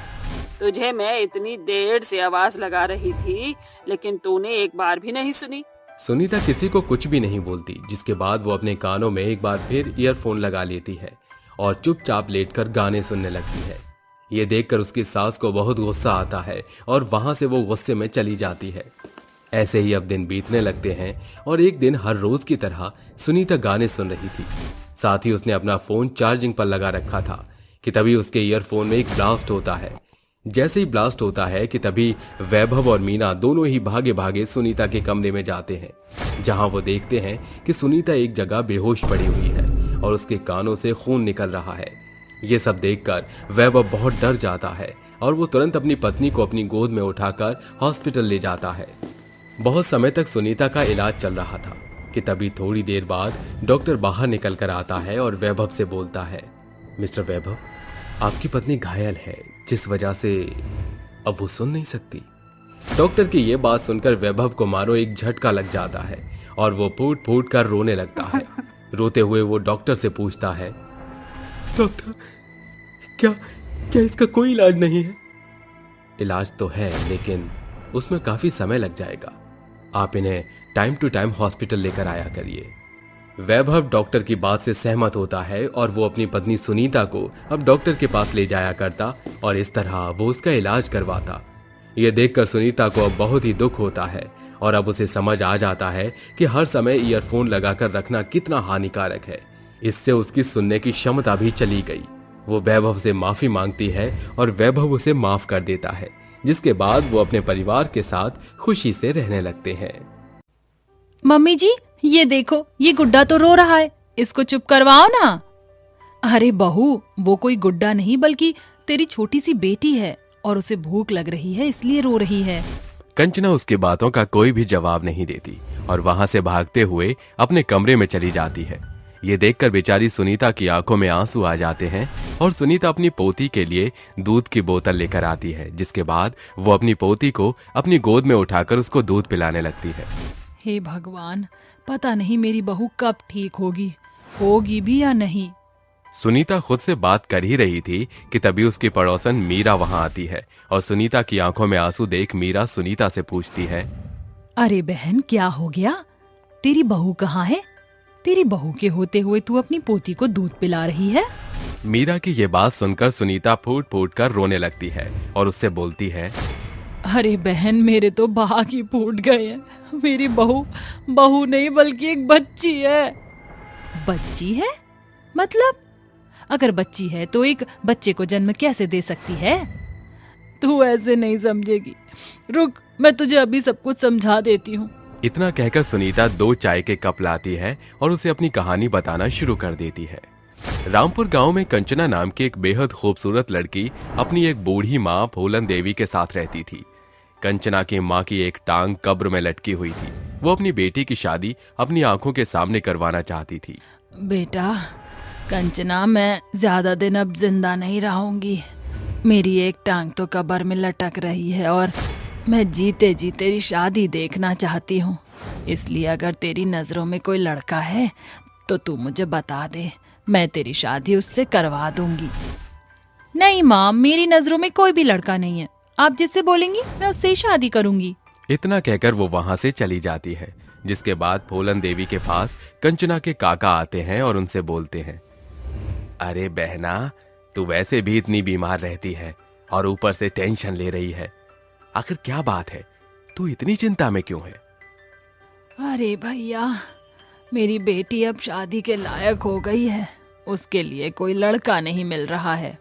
तुझे मैं इतनी देर से आवाज लगा रही थी, लेकिन तूने एक बार भी नहीं सुनी। सुनीता किसी को कुछ भी नहीं बोलती, जिसके बाद वो अपने कानों में एक बार फिर ईयरफोन लगा लेती है और चुपचाप लेटकर गाने सुनने लगती है। ये देखकर उसकी सास को बहुत गुस्सा आता है और वहां से वो गुस्से में चली जाती है। ऐसे ही अब दिन बीतने लगते हैं और एक दिन हर रोज की तरह सुनीता गाने सुन रही थी। साथ ही उसने अपना फोन चार्जिंग पर लगा रखा था कि तभी उसके ईयरफोन में एक ब्लास्ट होता है। जैसे ही ब्लास्ट होता है कि तभी वैभव और मीना दोनों ही भागे भागे सुनीता के कमरे में जाते हैं, जहां वो देखते हैं कि सुनीता एक जगह बेहोश पड़ी हुई है और उसके कानों से खून निकल रहा है। ये सब देखकर वैभव बहुत डर जाता है और वो तुरंत अपनी पत्नी को अपनी गोद में उठाकर हॉस्पिटल ले जाता है। बहुत समय तक सुनीता का इलाज चल रहा था कि तभी थोड़ी देर बाद डॉक्टर बाहर निकल कर आता है और वैभव से बोलता है, मिस्टर वैभव, आपकी पत्नी घायल है, जिस वजह से अब वो सुन नहीं सकती। डॉक्टर की ये बात सुनकर वैभव को मारो एक झटका लग जाता है और वो फूट फूट कर रोने लगता है। रोते हुए वो डॉक्टर से पूछता है, डॉक्टर, क्या इसका कोई इलाज नहीं है? इलाज तो है, लेकिन उसमें काफी समय लग जाएगा। आप इन्हें टाइम टू टाइम हॉस्पिटल लेकर आया करिए। वैभव डॉक्टर की बात से सहमत होता है और वो अपनी पत्नी सुनीता को अब डॉक्टर के पास ले जाया करता और इस तरह वो उसका इलाज करवाता। ये देखकर सुनीता को अब बहुत ही दुख होता है और अब उसे समझ आ जाता है कि हर समय ईयरफोन लगाकर रखना कितना हानिकारक है। इससे उसकी सुनने की क्षमता भी चली गई। वो वैभव से माफी मांगती है और वैभव उसे माफ कर देता है, जिसके बाद वो अपने परिवार के साथ खुशी से रहने लगते हैं। मम्मी जी, ये देखो, ये गुड्डा तो रो रहा है, इसको चुप करवाओ ना। अरे बहू, वो कोई गुड्डा नहीं बल्कि तेरी छोटी सी बेटी है और उसे भूख लग रही है इसलिए रो रही है। कंचना उसकी बातों का कोई भी जवाब नहीं देती और वहां से भागते हुए अपने कमरे में चली जाती है। ये देखकर बेचारी सुनीता की आंखों में आंसू आ जाते हैं और सुनीता अपनी पोती के लिए दूध की बोतल लेकर आती है, जिसके बाद वो अपनी पोती को अपनी गोद में उठाकर उसको दूध पिलाने लगती है। हे भगवान, पता नहीं मेरी बहू कब ठीक होगी भी या नहीं। सुनीता खुद से बात कर ही रही थी कि तभी उसकी पड़ोसन मीरा वहां आती है और सुनीता की आंखों में आंसू देख मीरा सुनीता से पूछती है, अरे बहन, क्या हो गया? तेरी बहू कहाँ है? तेरी बहू के होते हुए तू अपनी पोती को दूध पिला रही है? मीरा की ये बात सुनकर सुनीता फूट फूट कर रोने लगती है और उससे बोलती है, अरे बहन, मेरे तो भाग ही फूट गए हैं। मेरी बहू नहीं बल्कि एक बच्ची है। बच्ची है? मतलब अगर बच्ची है तो एक बच्चे को जन्म कैसे दे सकती है? तू ऐसे नहीं समझेगी। रुक, मैं तुझे अभी सब कुछ समझा देती हूँ। इतना कहकर सुनीता 2 चाय के कप लाती है और उसे अपनी कहानी बताना शुरू कर देती है। रामपुर गांव में कंचना नाम की एक बेहद खूबसूरत लड़की अपनी एक बूढ़ी माँ फूलन देवी के साथ रहती थी। कंचना की माँ की एक टांग कब्र में लटकी हुई थी। वो अपनी बेटी की शादी अपनी आंखों के सामने करवाना चाहती थी। बेटा कंचना, मैं ज्यादा दिन अब जिंदा नहीं रहूंगी। मेरी एक टांग तो कब्र में लटक रही है और मैं जीते जी तेरी शादी देखना चाहती हूँ। इसलिए अगर तेरी नजरों में कोई लड़का है तो तू मुझे बता दे, मैं तेरी शादी उससे करवा दूंगी। नहीं माँ, मेरी नजरों में कोई भी लड़का नहीं है। आप जिससे बोलेंगी मैं उससे ही शादी करूंगी। इतना कहकर वो वहां से चली जाती है, जिसके बाद फूलन देवी के पास कंचना के काका आते हैं और उनसे बोलते हैं, अरे बहना, तू वैसे भी इतनी बीमार रहती है और ऊपर से टेंशन ले रही है। आखिर क्या बात है? तू इतनी चिंता में क्यों है? अरे भैया, मेरी बेटी अब शादी के लायक हो गई है। उसके लिए कोई लड़का नहीं मिल रहा है।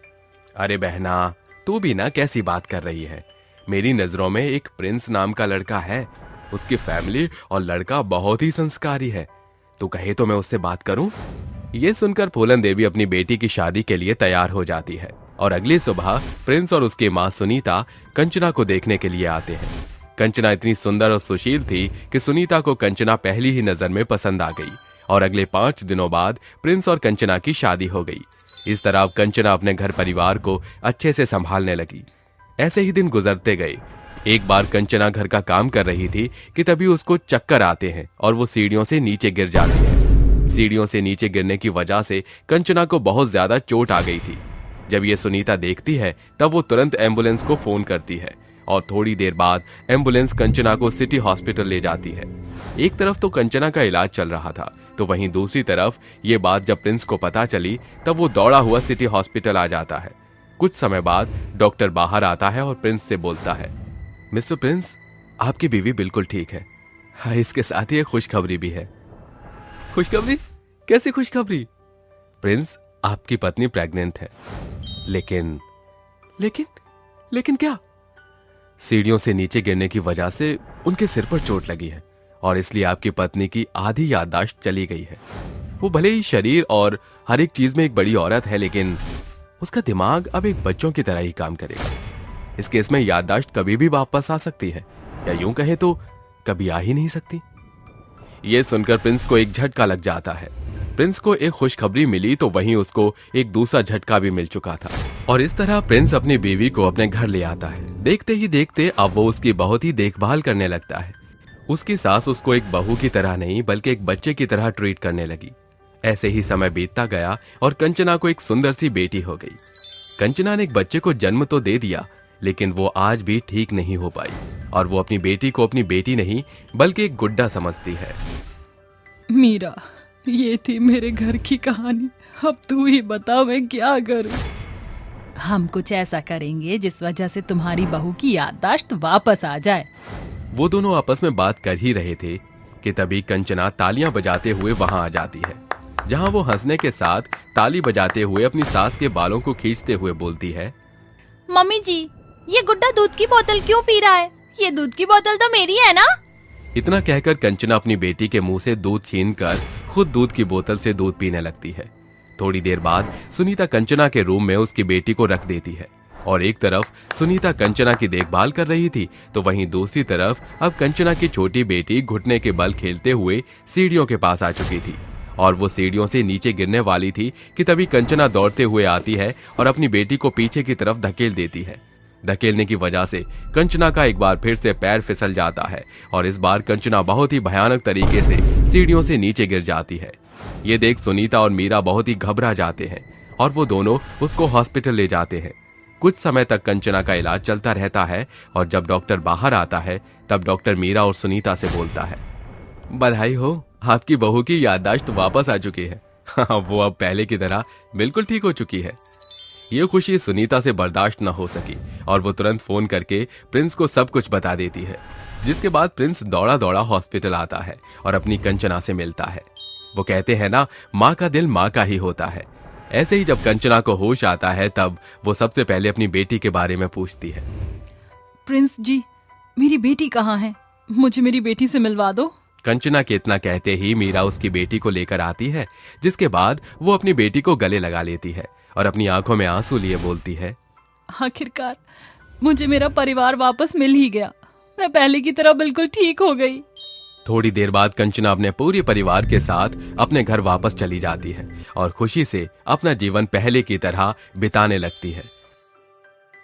अरे बहना, तू भी ना कैसी बात कर रही है? मेरी नजरों में एक प्रिंस नाम का लड़का है। उसकी फैमिली और लड़का बहुत ही संस्कारी है। तू कहे तो मैं उससे बात करूं? ये सुनकर फूलन देवी अपनी बेटी की शादी के लिए तैयार हो जाती है और अगली सुबह प्रिंस और उसकी माँ सुनीता कंचना को देखने के लिए आते हैं। कंचना इतनी सुंदर और सुशील थी कि सुनीता को कंचना पहली ही नजर में पसंद आ गई और अगले 5 दिनों बाद प्रिंस और कंचना की शादी हो गई। इस तरह अब कंचना अपने घर परिवार को अच्छे से संभालने लगी। ऐसे ही दिन गुजरते गए। एक बार कंचना घर का काम कर रही थी कि तभी उसको चक्कर आते हैं और वो सीढ़ियों से नीचे गिर जाती है। सीढ़ियों से नीचे गिरने की वजह से कंचना को बहुत ज्यादा चोट आ गई थी। जब ये सुनीता देखती है तब वो तुरंत एम्बुलेंस को फोन करती है और थोड़ी देर बाद एम्बुलेंस कंचना को सिटी हॉस्पिटल ले जाती है। एक तरफ तो कंचना का इलाज चल रहा था, तो वहीं दूसरी तरफ ये बात जब प्रिंस को पता चली तब वो दौड़ा हुआ सिटी हॉस्पिटल आ जाता है। कुछ समय बाद डॉक्टर बाहर आता है और प्रिंस से बोलता है, मिस्टर प्रिंस, आपकी बीवी बिल्कुल ठीक है। हाँ, इसके साथ ही एक खुशखबरी भी है। खुशखबरी? कैसी खुशखबरी? प्रिंस, आपकी पत्नी प्रेग्नेंट है। लेकिन क्या? सीढ़ियों से नीचे गिरने की वजह से उनके सिर पर चोट लगी है और इसलिए आपकी पत्नी की आधी याददाश्त चली गई है। वो भले ही शरीर और हर एक चीज में एक बड़ी औरत है, लेकिन उसका दिमाग अब एक बच्चों की तरह ही काम करेगा। इस केस में याददाश्त कभी भी वापस आ सकती है, या यूं कहे तो कभी आ ही नहीं सकती। ये सुनकर प्रिंस को एक झटका लग जाता है। प्रिंस को एक खुशखबरी मिली तो वहीं उसको एक दूसरा झटका भी मिल चुका था और इस तरह प्रिंस अपनी बीवी को अपने घर ले आता है। देखते ही देखते अब वो उसकी बहुत ही देखभाल करने लगता है। उसकी सास उसको एक बहू की तरह नहीं बल्कि एक बच्चे की तरह ट्रीट करने लगी। ऐसे ही समय बीतता गया और कंचना को एक सुंदर सी बेटी हो गई। कंचना ने एक बच्चे को जन्म तो दे दिया, लेकिन वो आज भी ठीक नहीं हो पाई और वो अपनी बेटी को अपनी बेटी नहीं बल्कि एक गुड्डा समझती है। मीरा, ये थी मेरे घर की कहानी। अब तू ही बता मैं क्या करूं। हम कुछ ऐसा करेंगे जिस वजह से तुम्हारी बहू की याददाश्त वापस आ जाए। वो दोनों आपस में बात कर ही रहे थे कि तभी कंचना तालियां बजाते हुए वहां आ जाती है, जहां वो हंसने के साथ ताली बजाते हुए अपनी सास के बालों को खींचते हुए बोलती है, मम्मी जी, ये गुड्डा दूध की बोतल क्यों पी रहा है? ये दूध की बोतल तो मेरी है ना? इतना कहकर कंचना अपनी बेटी के मुंह से दूध छीनकर खुद दूध की बोतल से दूध पीने लगती है। थोड़ी देर बाद सुनीता कंचना के रूम में उसकी बेटी को रख देती है और एक तरफ सुनीता कंचना की देखभाल कर रही थी तो वहीं दूसरी तरफ अब कंचना की छोटी बेटी घुटने के बल खेलते हुए सीढ़ियों के पास आ चुकी थी और वो सीढ़ियों से नीचे गिरने वाली थी कि तभी कंचना दौड़ते हुए आती है और अपनी बेटी को पीछे की तरफ धकेल देती है। धकेलने की वजह से कंचना का एक बार फिर से पैर फिसल जाता है और इस बार कंचना बहुत ही भयानक तरीके से सीढ़ियों से नीचे गिर जाती है। ये देख सुनीता और मीरा बहुत ही घबरा जाते हैं और वो दोनों उसको हॉस्पिटल ले जाते हैं। कुछ समय तक कंचना का इलाज चलता रहता है और जब डॉक्टर बाहर आता है तब डॉक्टर मीरा और सुनीता से बोलता है, बधाई हो, आपकी बहू की याददाश्त वापस आ चुकी है। वो अब पहले की तरह बिल्कुल ठीक हो चुकी है। ये खुशी सुनीता से बर्दाश्त न हो सकी और वो तुरंत फोन करके प्रिंस को सब कुछ बता देती है, जिसके बाद प्रिंस दौड़ा दौड़ा हॉस्पिटल आता है और अपनी कंचना से मिलता है। वो कहते हैं ना, माँ का दिल माँ का ही होता है। ऐसे ही जब कंचना को होश आता है तब वो सबसे पहले अपनी बेटी के बारे में पूछती है। प्रिंस जी, मेरी बेटी कहाँ है? मुझे मेरी बेटी से मिलवा दो। कंचना के इतना कहते ही मीरा उसकी बेटी को लेकर आती है, जिसके बाद वो अपनी बेटी को गले लगा लेती है और अपनी आंखों में आंसू लिए बोलती है, आखिरकार मुझे मेरा परिवार वापस मिल ही गया। मैं पहले की तरह बिल्कुल ठीक हो गई। थोड़ी देर बाद कंचना अपने पूरे परिवार के साथ अपने घर वापस चली जाती है और खुशी से अपना जीवन पहले की तरह बिताने लगती है।